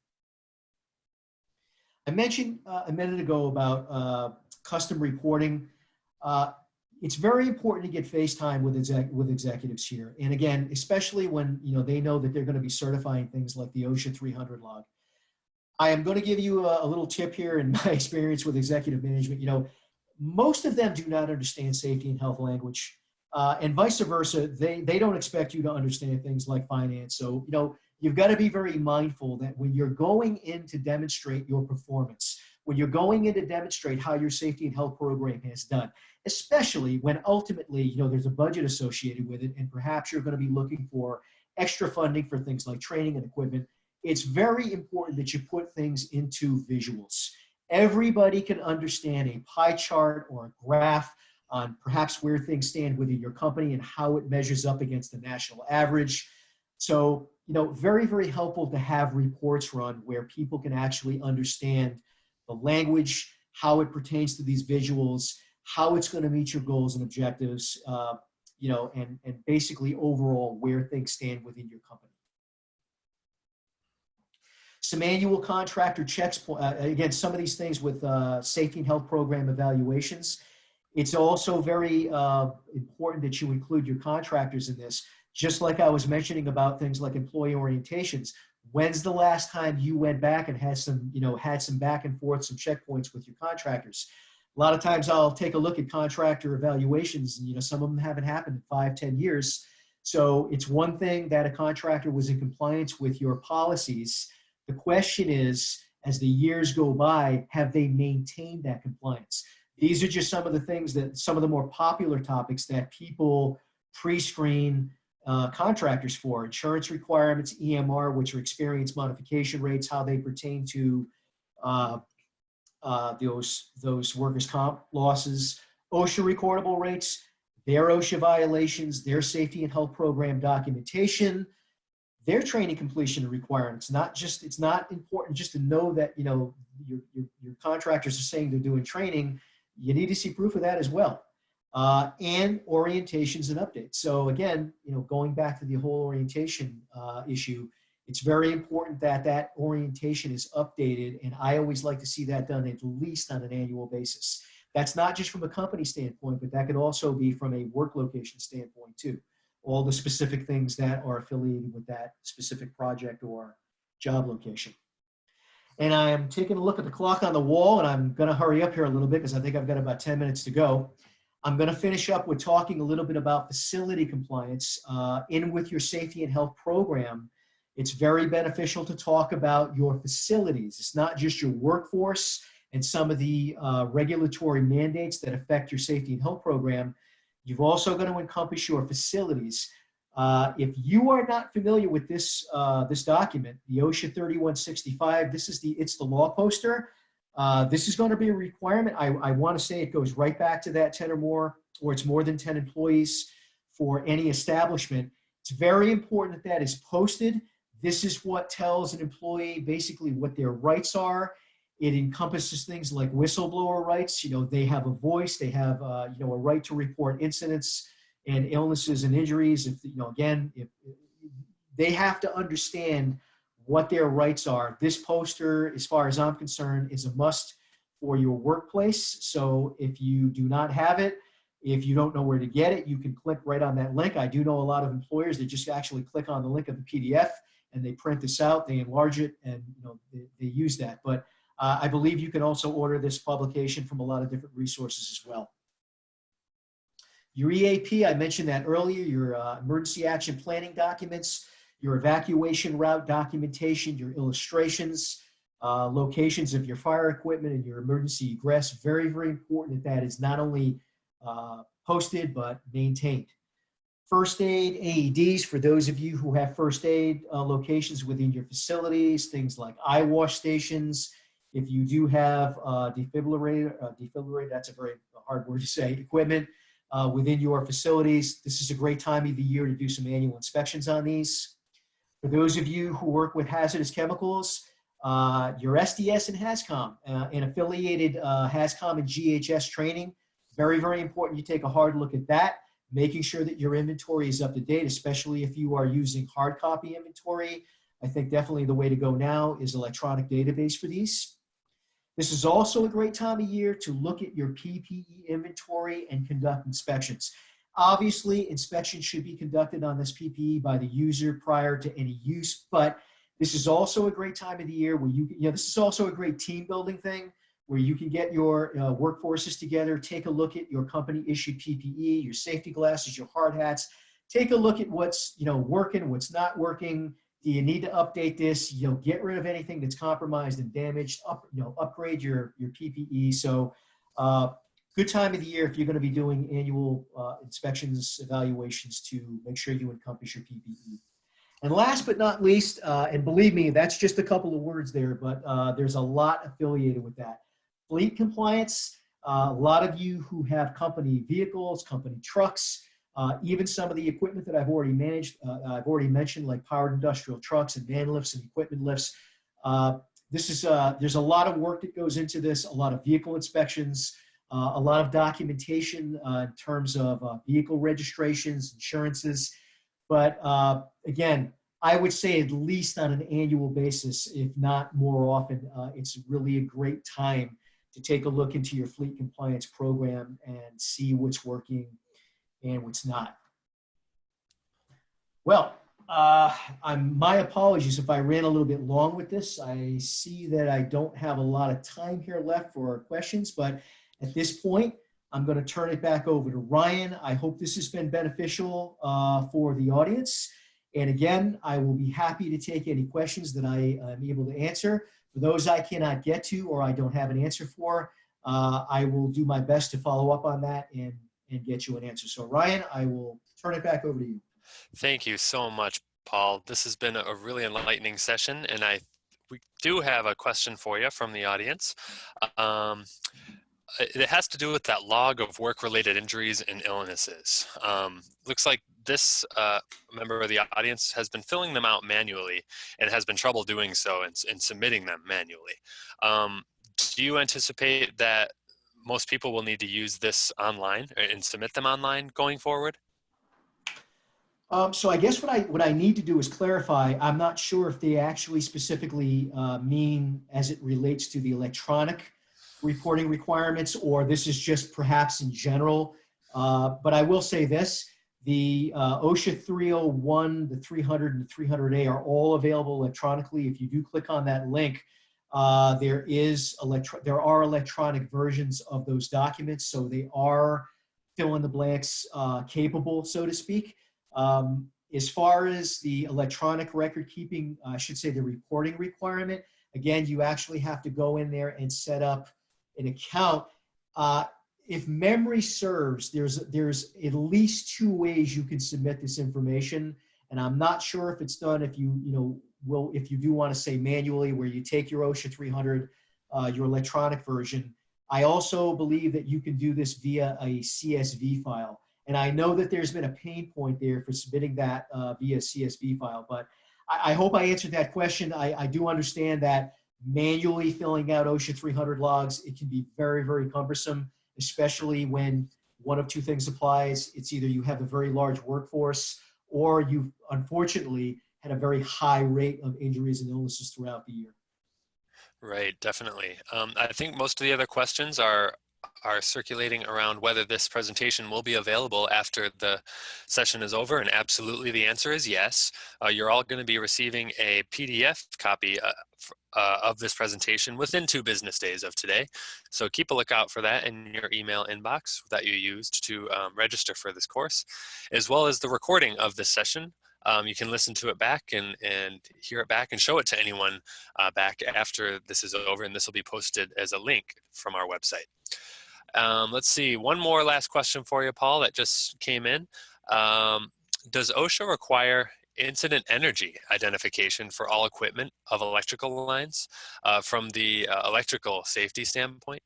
I mentioned a minute ago about custom reporting. It's very important to get face time with executives here. And again, especially when they know that they're going to be certifying things like the OSHA 300 log. I am going to give you a little tip here in my experience with executive management. Most of them do not understand safety and health language, and vice versa. They don't expect you to understand things like finance. So, you've got to be very mindful that when you're going in to demonstrate your performance, when you're going in to demonstrate how your safety and health program has done, especially when ultimately, there's a budget associated with it, and perhaps you're going to be looking for extra funding for things like training and equipment, it's very important that you put things into visuals. Everybody can understand a pie chart or a graph on perhaps where things stand within your company and how it measures up against the national average. So, very, very helpful to have reports run where people can actually understand the language, how it pertains to these visuals, how it's going to meet your goals and objectives, and basically overall where things stand within your company. Some annual contractor checks, again, some of these things with safety and health program evaluations. It's also very important that you include your contractors in this. Just like I was mentioning about things like employee orientations, when's the last time you went back and had some back and forth, some checkpoints with your contractors? A lot of times I'll take a look at contractor evaluations, and some of them haven't happened in 5-10 years. So it's one thing that a contractor was in compliance with your policies. The question is, as the years go by, have they maintained that compliance? These are just some of the things some of the more popular topics that people pre-screen contractors for: insurance requirements, EMR, which are experience modification rates, how they pertain to those workers' comp losses, OSHA recordable rates, their OSHA violations, their safety and health program documentation, their training completion requirements. It's not important just to know that your contractors are saying they're doing training. You need to see proof of that as well. And orientations and updates. So again, going back to the whole orientation issue, it's very important that orientation is updated, and I always like to see that done at least on an annual basis. That's not just from a company standpoint, but that could also be from a work location standpoint too. All the specific things that are affiliated with that specific project or job location. And I am taking a look at the clock on the wall, and I'm going to hurry up here a little bit because I think I've got about 10 minutes to go. I'm going to finish up with talking a little bit about facility compliance. In with your safety and health program, it's very beneficial to talk about your facilities. It's not just your workforce and some of the regulatory mandates that affect your safety and health program. You've also got to encompass your facilities. If you are not familiar with this document, the OSHA 3165, it's the law poster. This is going to be a requirement. I want to say it goes right back to that 10 or more, or it's more than 10 employees for any establishment. It's very important that is posted. This is what tells an employee basically what their rights are. It encompasses things like whistleblower rights. They have a voice. They have a right to report incidents and illnesses and injuries. If they have to understand what their rights are. This poster, as far as I'm concerned, is a must for your workplace. So if you do not have it, if you don't know where to get it, you can click right on that link. I do know a lot of employers that just actually click on the link of the PDF and they print this out, they enlarge it, and they use that. But I believe you can also order this publication from a lot of different resources as well. Your EAP, I mentioned that earlier, your emergency action planning documents, your evacuation route documentation, your illustrations, locations of your fire equipment and your emergency egress. Very, very important that is not only posted but maintained. First aid AEDs for those of you who have first aid locations within your facilities, things like eye wash stations. If you do have defibrillator, that's a very hard word to say, equipment within your facilities, this is a great time of the year to do some annual inspections on these. For those of you who work with hazardous chemicals, your SDS and HAZCOM and affiliated HAZCOM and GHS training, very, very important you take a hard look at that, making sure that your inventory is up to date, especially if you are using hard copy inventory. I think definitely the way to go now is electronic database for these. This is also a great time of year to look at your PPE inventory and conduct inspections. Obviously, inspections should be conducted on this PPE by the user prior to any use, but this is also a great time of the year where this is also a great team building thing where you can get your workforces together, take a look at your company issued PPE, your safety glasses, your hard hats, take a look at what's working, what's not working. Do you need to update this? Get rid of anything that's compromised and damaged, upgrade your PPE. So good time of the year if you're going to be doing annual inspections, evaluations to make sure you encompass your PPE. And last but not least, and believe me, that's just a couple of words there, but there's a lot affiliated with that. Fleet compliance, a lot of you who have company vehicles, company trucks, even some of the equipment that I've already mentioned, like powered industrial trucks and man lifts and equipment lifts. There's a lot of work that goes into this, a lot of vehicle inspections, a lot of documentation in terms of vehicle registrations, insurances. But again, I would say at least on an annual basis, if not more often, it's really a great time to take a look into your fleet compliance program and see what's working and what's not. Well, my apologies if I ran a little bit long with this. I see that I don't have a lot of time here left for questions, but at this point, I'm going to turn it back over to Ryan. I hope this has been beneficial for the audience. And again, I will be happy to take any questions that I am able to answer. For those I cannot get to or I don't have an answer for, I will do my best to follow up on that and get you an answer. So Ryan, I will turn it back over to you. Thank you so much, Paul. This has been a really enlightening session, and we do have a question for you from the audience. It has to do with that log of work-related injuries and illnesses. Looks like this member of the audience has been filling them out manually and has been trouble doing so and submitting them manually. Do you anticipate that most people will need to use this online and submit them online going forward? So I guess what I need to do is clarify. I'm not sure if they actually specifically mean as it relates to the electronic reporting requirements, or this is just perhaps in general. But I will say this, the OSHA 301, the 300, and the 300A are all available electronically. If you do click on that link, there are electronic versions of those documents, so they are fill in the blanks capable, so to speak. As far as the electronic record keeping, I should say the reporting requirement, again, you actually have to go in there and set up an account. If memory serves, there's at least 2 ways you can submit this information, and I'm not sure if it's done if you do want to say manually, where you take your OSHA 300, your electronic version. I also believe that you can do this via a CSV file, and I know that there's been a pain point there for submitting that via CSV file, but I hope I answered that question. I do understand that manually filling out OSHA 300 logs, it can be very, very cumbersome, especially when one of 2 things applies. It's either you have a very large workforce or you've unfortunately had a very high rate of injuries and illnesses throughout the year. Right, definitely. I think most of the other questions are circulating around whether this presentation will be available after the session is over, and absolutely the answer is yes. You're all going to be receiving a PDF copy of this presentation within 2 business days of today. So keep a lookout for that in your email inbox that you used to register for this course, as well as the recording of this session. You can listen to it back and hear it back and show it to anyone back after this is over, and this will be posted as a link from our website. Let's see, one more last question for you, Paul, that just came in. Does OSHA require incident energy identification for all equipment of electrical lines from the electrical safety standpoint?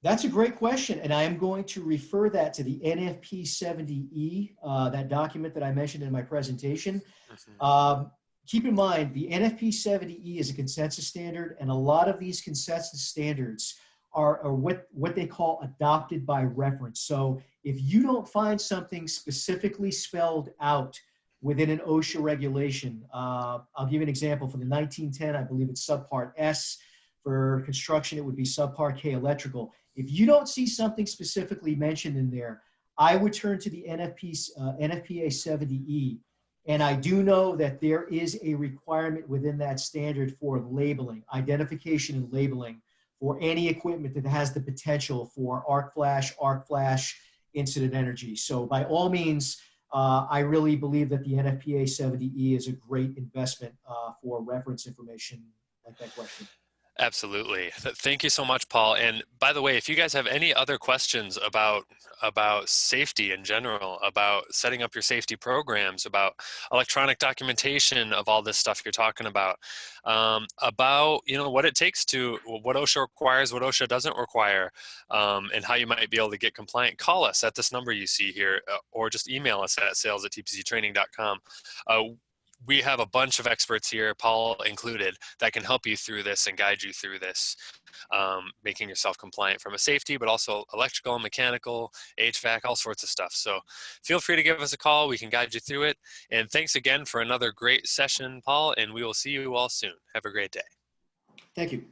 That's a great question, and I am going to refer that to the NFP 70E, that document that I mentioned in my presentation. Keep in mind, the NFP 70E is a consensus standard, and a lot of these consensus standards are what they call adopted by reference. So if you don't find something specifically spelled out within an OSHA regulation, I'll give you an example. For the 1910, I believe it's subpart S. For construction, it would be subpart K electrical. If you don't see something specifically mentioned in there, I would turn to the NFPA 70E. And I do know that there is a requirement within that standard for labeling, identification and labeling for any equipment that has the potential for arc flash, incident energy. So by all means, I really believe that the NFPA 70E is a great investment for reference information like that question. Absolutely. Thank you so much, Paul. And by the way, if you guys have any other questions about safety in general, about setting up your safety programs, about electronic documentation of all this stuff you're talking about what it takes to, what OSHA requires, what OSHA doesn't require, and how you might be able to get compliant, call us at this number you see here, or just email us at sales@tpctraining.com. We have a bunch of experts here, Paul included, that can help you through this and guide you through this, making yourself compliant from a safety, but also electrical, mechanical, HVAC, all sorts of stuff. So feel free to give us a call. We can guide you through it. And thanks again for another great session, Paul, and we will see you all soon. Have a great day. Thank you.